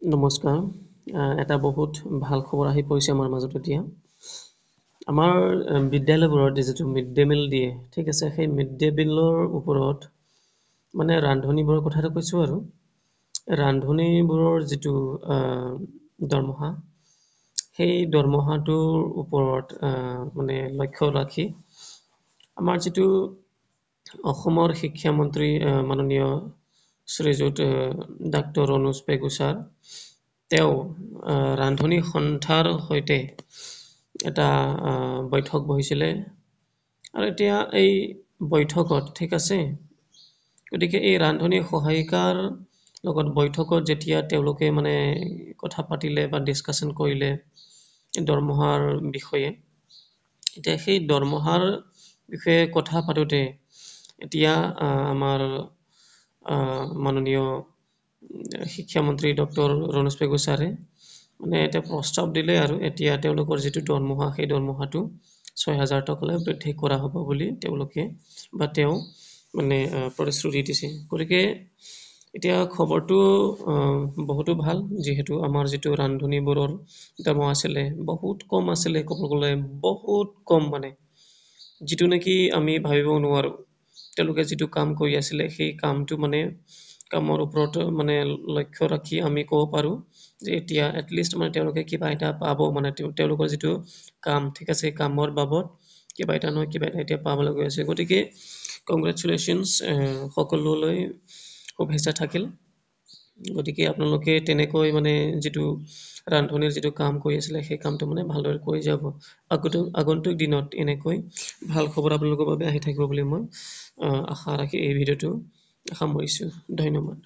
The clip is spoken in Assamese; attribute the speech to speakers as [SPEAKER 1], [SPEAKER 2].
[SPEAKER 1] নমস্কাৰ। এটা বহুত ভাল খবৰ আহি পৰিছে আমাৰ মাজত এতিয়া। আমাৰ বিদ্যালয়বোৰত যিটো মিড ডে মিল দিয়ে, ঠিক আছে, সেই মিড ডে মিলৰ ওপৰত মানে ৰান্ধনীবোৰৰ কথাটো কৈছোঁ আৰু। ৰান্ধনীবোৰৰ যিটো দৰমহা, সেই দৰমহাটোৰ ওপৰত মানে লক্ষ্য ৰাখি আমাৰ যিটো অসমৰ শিক্ষামন্ত্ৰী মাননীয় শ্ৰীযুত ডাক্তৰ অনুজ পেগু ছাৰ, তেওঁ ৰান্ধনী সন্থাৰ সৈতে এটা বৈঠক বহিছিলে আৰু এতিয়া এই বৈঠকত, ঠিক আছে, গতিকে এই ৰান্ধনী সহায়িকাৰ লগত বৈঠকত যেতিয়া তেওঁলোকে মানে কথা পাতিলে বা ডিছকাশ্যন কৰিলে দৰমহাৰ বিষয়ে, এতিয়া সেই দৰমহাৰ বিষয়ে কথা পাতোতে এতিয়া আমাৰ মাননীয় শিক্ষামন্ত্ৰী ডক্টৰ ৰণোজ পেগু ছাৰে মানে এতিয়া প্ৰস্তাৱ দিলে আৰু এতিয়া তেওঁলোকৰ যিটো দৰমহা, সেই দৰমহাটো 6,000 টকালৈ বৃদ্ধি কৰা হ'ব বুলি তেওঁলোকে বা তেওঁ মানে প্ৰতিশ্ৰুতি দিছে। গতিকে এতিয়া খবৰটো বহুতো ভাল, যিহেতু আমাৰ যিটো ৰান্ধনীবোৰৰ দৰমহা আছিলে বহুত কম আছিলে, ক'ব গ'লে বহুত কম, মানে যিটো নেকি আমি ভাবিব নোৱাৰোঁ। তেওঁলোকে যিটো কাম কৰি আছিলে সেই কামটো মানে কামৰ ওপৰত মানে লক্ষ্য ৰাখি আমি ক'ব পাৰোঁ যে এতিয়া এটলিষ্ট মানে তেওঁলোকে কিবা এটা পাব, মানে তেওঁলোকৰ যিটো কাম, ঠিক আছে, কামৰ বাবদ কিবা এটা নহয় কিবা এটা এতিয়া পাবলৈ গৈ আছে। গতিকে কংগ্ৰেচুলেশ্যনছ সকলোলৈ শুভেচ্ছা থাকিল। গতিকে আপোনালোকে তেনেকৈ মানে যিটো ৰান্ধনীৰ যিটো কাম কৰি আছিলে সেই কামটো মানে ভালদৰে কৰি যাব। আগন্তুক দিনত এনেকৈ ভাল খবৰ আপোনালোকৰ বাবে আহি থাকিব বুলি মই আশা ৰাখি এই ভিডিঅ'টো সামৰিছোঁ। ধন্যবাদ।